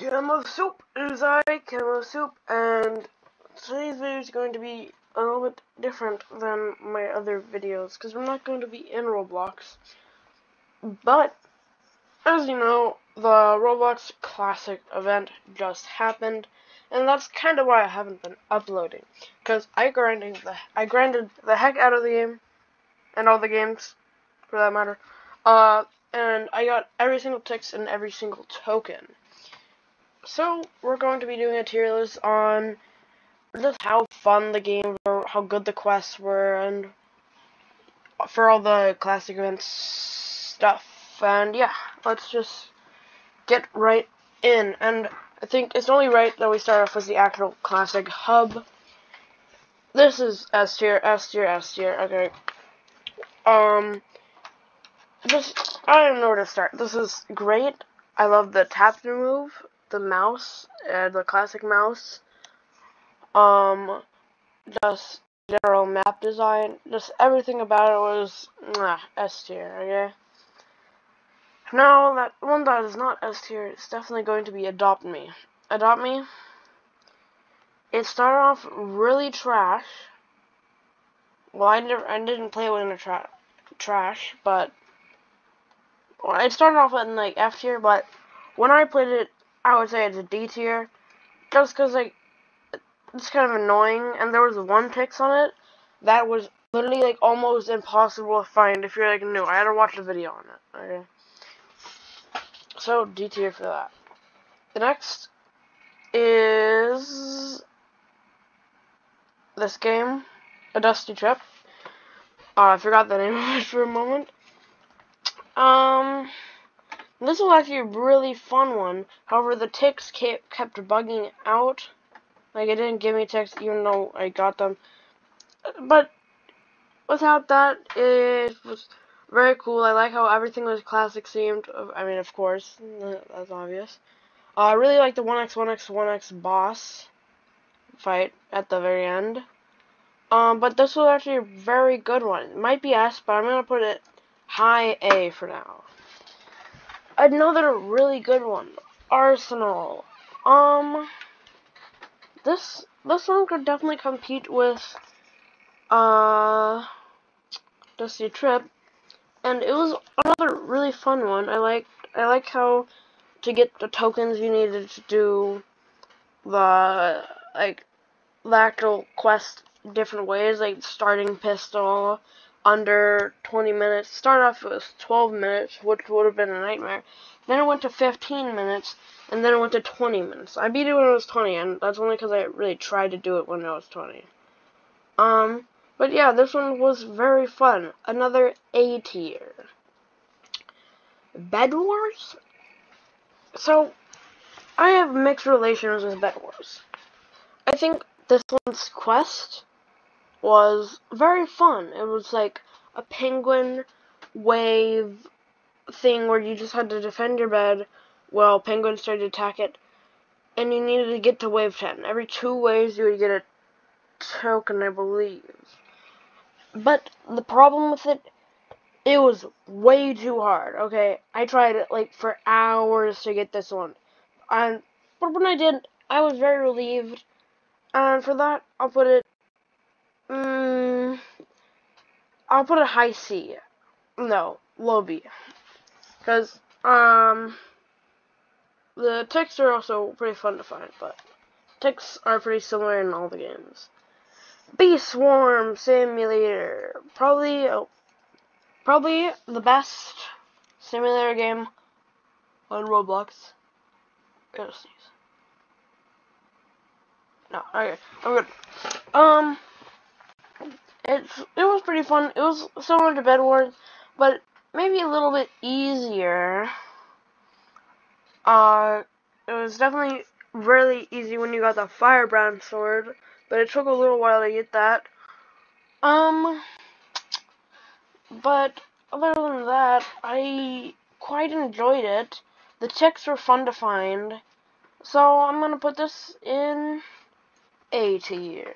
Camo Soup, it is I, Camo Soup, and today's video is going to be a little bit different than my other videos, because we're not going to be in Roblox. But, as you know, the Roblox Classic event just happened, and that's kind of why I haven't been uploading, because I grinded the heck out of the game, and all the games, for that matter, and I got every single tick and every single token. So, we're going to be doing a tier list on just how fun the games were, how good the quests were, and for all the classic events stuff. And yeah, let's just get right in. And I think it's only right that we start off with the actual classic hub. This is S tier, S tier, S tier. Okay. I don't know where to start. This is great. I love the tap to move, the mouse, the classic mouse. Just general map design, just everything about it was S tier. Okay. Now that one that is not S tier, it's definitely going to be Adopt Me. Adopt Me. It started off really trash. Well, I didn't play it in a trash, but it started off in like F tier. But when I played it, I would say it's a D tier, just because like it's kind of annoying, and there was one tick on it that was literally like almost impossible to find if you're like new. I had to watch a video on it. Okay, so D tier for that. The next is this game, A Dusty Trip. I forgot the name of it for a moment. This was actually a really fun one. However, the ticks kept bugging out. Like, it didn't give me ticks even though I got them. But without that, it was very cool. I like how everything was classic themed. I mean, of course, that's obvious. I really like the 1x boss fight at the very end. But this was actually a very good one. It might be S, but I'm gonna put it high A for now. Another really good one, Arsenal. This one could definitely compete with Dusty Trip, and it was another really fun one. I like how to get the tokens you needed to do the actual quest different ways, like starting pistol under 20 minutes. Started off with 12 minutes, which would have been a nightmare. Then it went to 15 minutes, and then it went to 20 minutes. I beat it when it was 20, and that's only because I really tried to do it when it was 20. But yeah, this one was very fun. Another A tier. Bed Wars? So, I have mixed relations with Bed Wars. I think this one's quest was very fun. It was like a penguin wave thing where you just had to defend your bed while penguins started to attack it, and you needed to get to wave 10. Every 2 waves you would get a token, I believe. But the problem with it, it was way too hard. Okay, I tried it like for hours to get this one, but when I did, I was very relieved. And for that, I'll put it high C. No, low B. Because, the ticks are also pretty fun to find, but ticks are pretty similar in all the games. Bee Swarm Simulator. Probably the best simulator game on Roblox. Gotta sneeze. No, okay, I'm good. It was pretty fun. It was similar to Bed Wars, but maybe a little bit easier. It was definitely really easy when you got the firebrand sword, but it took a little while to get that. But other than that, I quite enjoyed it. The ticks were fun to find, so I'm gonna put this in A tier.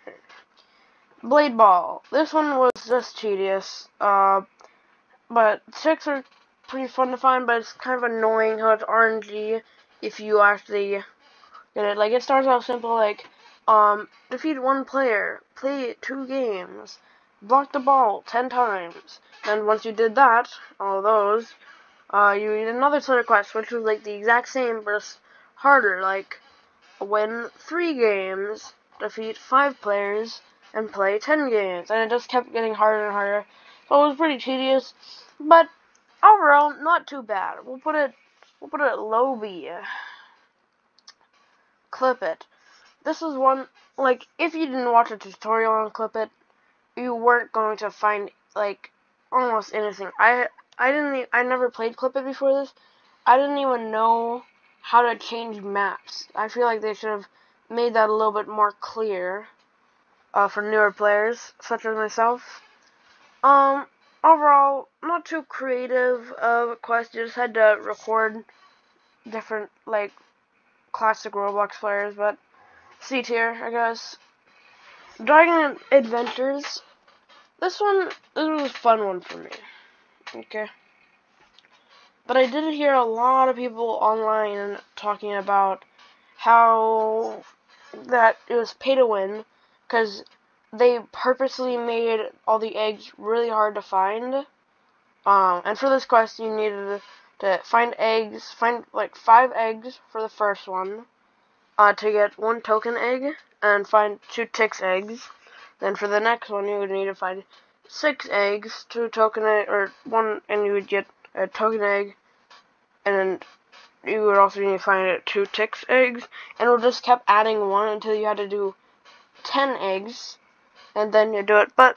Blade Ball. This one was just tedious, but ticks are pretty fun to find, but it's kind of annoying how it's RNG if you actually Get it? Like, it starts off simple, like, defeat one player, play 2 games, block the ball 10 times. And once you did that, all those, you need another set of quests, which was, like, the exact same, but it's harder, like, win 3 games, defeat 5 players, and play 10 games. And it just kept getting harder and harder. So it was pretty tedious, but overall, not too bad. We'll put it low B. Clip It. This is one, like, if you didn't watch a tutorial on Clip It, you weren't going to find, like, almost anything. I never played Clip It before this. I didn't even know how to change maps. I feel like they should have made that a little bit more clear, for newer players, such as myself. Overall, not too creative of a quest. You just had to record different, like, classic Roblox players, but C tier, I guess. Dragon Adventures. This was a fun one for me. Okay. But I did hear a lot of people online talking about how that it was pay to win, because they purposely made all the eggs really hard to find. And for this quest, you needed to find eggs, find like 5 eggs for the first one, to get 1 token egg, and find 2 Tix eggs. Then for the next one, you would need to find 6 eggs, 2 token egg, or 1, and you would get a token egg, and you would also need to find 2 Tix eggs, and it just kept adding 1 until you had to do 10 eggs, and then you do it. But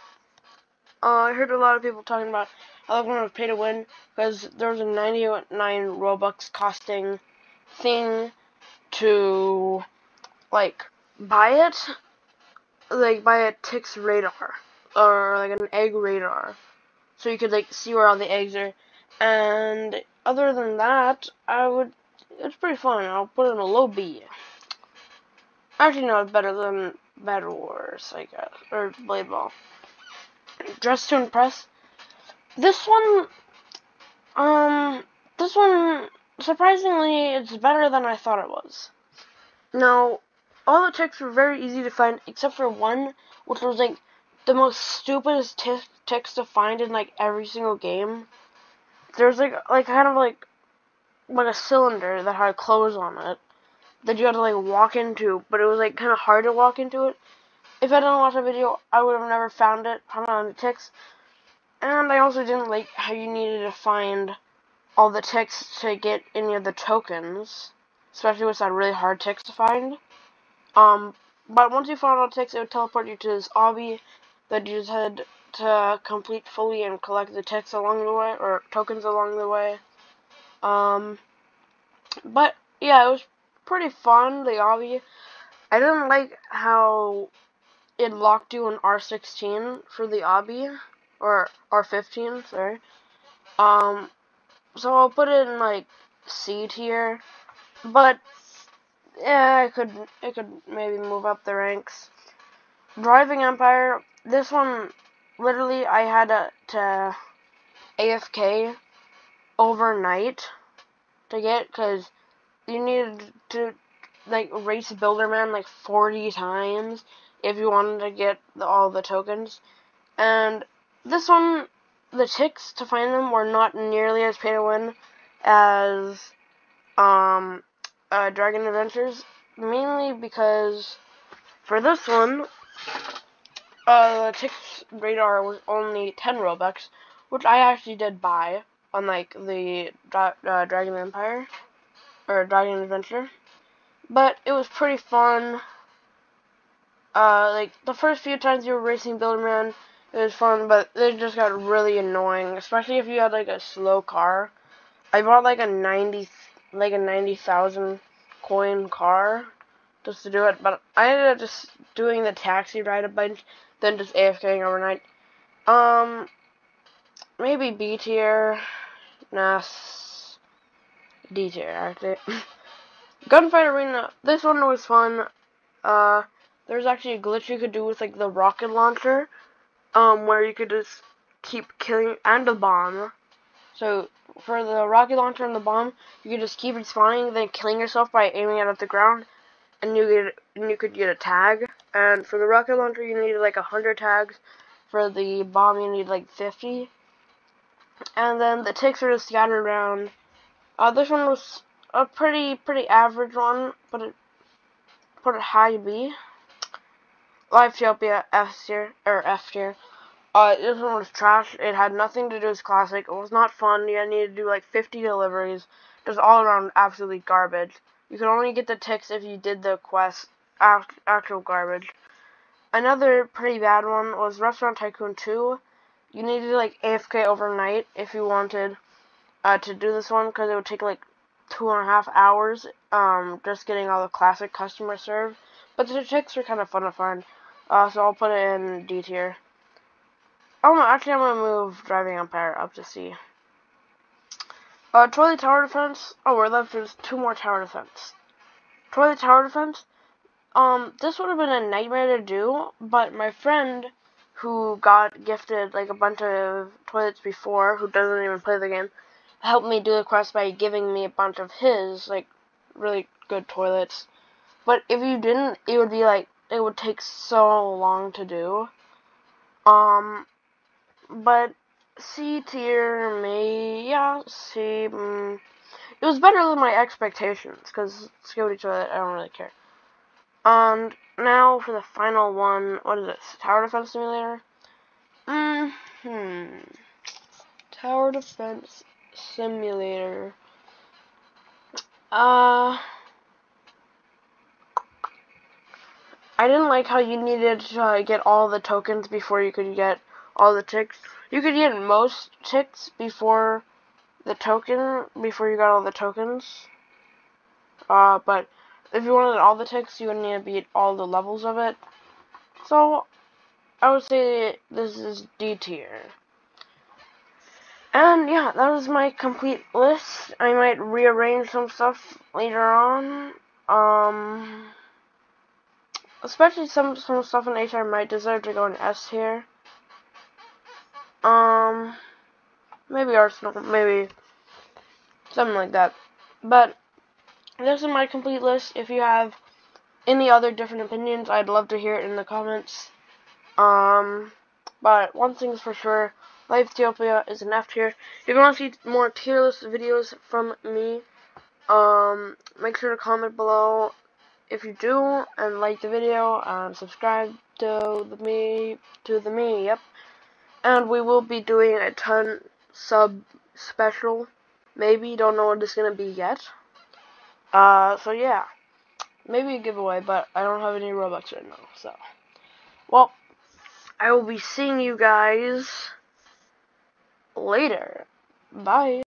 I heard a lot of people talking about how they're going to pay to win, because there was a 99 Robux costing thing to, like, buy it, like, buy a Tix radar, or, like, an egg radar, so you could, like, see where all the eggs are. And other than that, it's pretty fun. I'll put it in a low B. Actually, no, it's better than Bed Wars, I guess, or Blade Ball. Dress to Impress. This one, surprisingly, it's better than I thought it was. Now, all the Tix were very easy to find, except for one, which was, like, the most stupidest Tix to find in, like, every single game. There's, like kind of, like a cylinder that had clothes on it that you had to, like, walk into, but it was, like, kind of hard to walk into it. If I didn't watch the video, I would have never found it on the Tix. And I also didn't like how you needed to find all the Tix to get any of the tokens, especially with that really hard Tix to find. But once you found all the Tix, it would teleport you to this obby that you just had to complete fully and collect the Tix along the way, or tokens along the way. But yeah, it was pretty fun, the obby. I didn't like how it locked you in R16 for the obby, or R15, sorry. So I'll put it in, like, C tier, but yeah, it could maybe move up the ranks. Driving Empire, this one, literally, I had to AFK overnight to get, because you needed to, like, race Builderman, like, 40 times if you wanted to get all the tokens. And this one, the Tix to find them were not nearly as pay to win as Dragon Adventures, mainly because for this one, the Tix radar was only 10 Robux, which I actually did buy, unlike the Dragon Empire, or Dragon Adventure. But it was pretty fun. Like, the first few times you were racing Builderman, it was fun, but it just got really annoying, especially if you had, like, a slow car. I bought, like, a 90,000 coin car just to do it, but I ended up just doing the taxi ride a bunch, then just AFKing overnight. Maybe B tier. Nah, D tier, actually. Gunfight Arena, this one was fun. There's actually a glitch you could do with, like, the rocket launcher, where you could just keep killing, and the bomb. So, for the rocket launcher and the bomb, you could just keep respawning, then killing yourself by aiming it at the ground. and you could get a tag. And for the rocket launcher, you need like 100 tags. For the bomb, you need like 50. And then the ticks are just scattered around. This one was a pretty average one, but it put it high B. Livetopia F tier or F tier. This one was trash. It had nothing to do with classic. It was not fun. You needed to do like 50 deliveries. Just all around absolutely garbage. You could only get the ticks if you did the quest. Actual garbage. Another pretty bad one was Restaurant Tycoon 2. You needed like AFK overnight if you wanted to do this one, because it would take like 2.5 hours just getting all the classic customer serve. But the ticks are kind of fun to find. So I'll put it in D tier. Oh no, actually I'm gonna move Driving Empire up to C. Toilet Tower Defense. Oh, we're left with 2 more Tower Defense. Toilet Tower Defense. This would have been a nightmare to do, but my friend who got gifted like a bunch of toilets before, who doesn't even play the game, helped me do the quest by giving me a bunch of his like really good toilets. But if you didn't, it would be like it would take so long to do. But C tier, C. It was better than my expectations, because Security Toilet, I don't really care. And now for the final one, what is this? Tower Defense Simulator? Tower Defense Simulator. I didn't like how you needed to get all the tokens before you could get all the ticks. You could get most ticks before you got all the tokens. But if you wanted all the ticks, you would need to beat all the levels of it. So, I would say this is D tier. And yeah, that is my complete list. I might rearrange some stuff later on. Especially some stuff in HR might deserve to go in S tier. Maybe Arsenal, maybe something like that. But this is my complete list. If you have any other different opinions, I'd love to hear it in the comments. But one thing's for sure, Livetopia is an F tier. If you want to see more tier list videos from me, make sure to comment below if you do, and like the video, and subscribe to the me, yep. And we will be doing a ton sub special, maybe, don't know what it's gonna be yet. So yeah, maybe a giveaway, but I don't have any Robux right now, so. Well, I will be seeing you guys later. Bye.